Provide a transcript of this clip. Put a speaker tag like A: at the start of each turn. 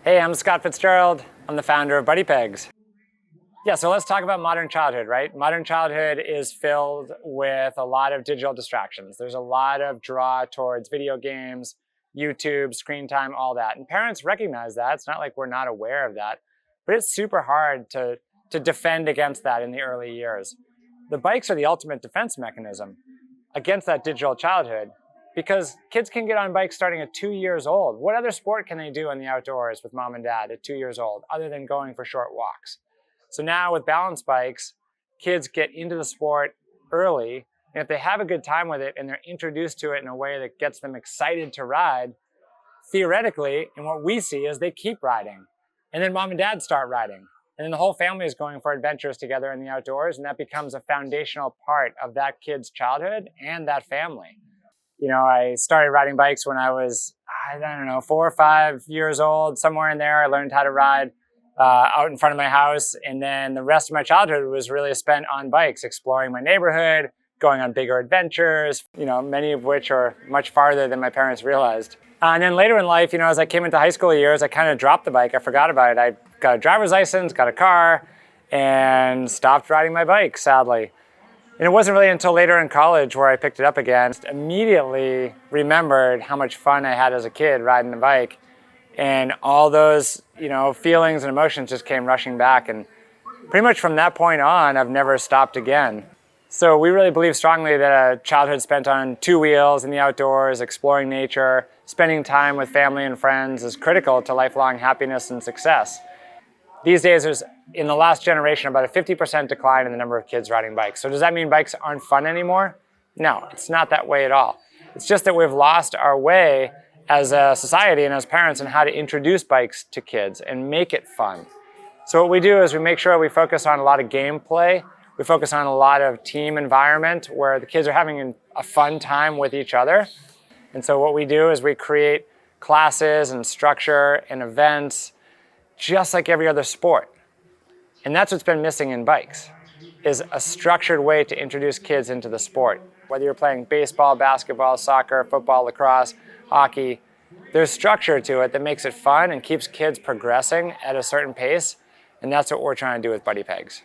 A: Hey, I'm Scott Fitzgerald. I'm the founder of Buddypegs. Yeah, so let's talk about modern childhood, right? Modern childhood is filled with a lot of digital distractions. There's a lot of draw towards video games, YouTube, screen time, all that. And parents recognize that. It's not like we're not aware of that, but it's super hard to defend against that in the early years. The bikes are the ultimate defense mechanism against that digital childhood, because kids can get on bikes starting at 2 years old. What other sport can they do in the outdoors with mom and dad at 2 years old, other than going for short walks? So now with balance bikes, kids get into the sport early, and if they have a good time with it and they're introduced to it in a way that gets them excited to ride, theoretically, and what we see is they keep riding. And then mom and dad start riding. And then the whole family is going for adventures together in the outdoors, and that becomes a foundational part of that kid's childhood and that family. You know, I started riding bikes when I was, 4 or 5 years old, somewhere in there. I learned how to ride out in front of my house. And then the rest of my childhood was really spent on bikes, exploring my neighborhood, going on bigger adventures, many of which are much farther than my parents realized. And then later in life, as I came into high school years, I kind of dropped the bike. I forgot about it. I got a driver's license, got a car, and stopped riding my bike, sadly. And it wasn't really until later in college where I picked it up again. Immediately remembered how much fun I had as a kid riding a bike. And all those, feelings and emotions just came rushing back. And pretty much from that point on, I've never stopped again. So we really believe strongly that a childhood spent on two wheels in the outdoors, exploring nature, spending time with family and friends is critical to lifelong happiness and success. These days, there's, in the last generation, about a 50% decline in the number of kids riding bikes. So does that mean bikes aren't fun anymore? No, it's not that way at all. It's just that we've lost our way as a society and as parents in how to introduce bikes to kids and make it fun. So what we do is we make sure we focus on a lot of gameplay. We focus on a lot of team environment where the kids are having a fun time with each other. And so what we do is we create classes and structure and events just like every other sport. And that's what's been missing in bikes, is a structured way to introduce kids into the sport. Whether you're playing baseball, basketball, soccer, football, lacrosse, hockey, there's structure to it that makes it fun and keeps kids progressing at a certain pace. And that's what we're trying to do with Buddypegs.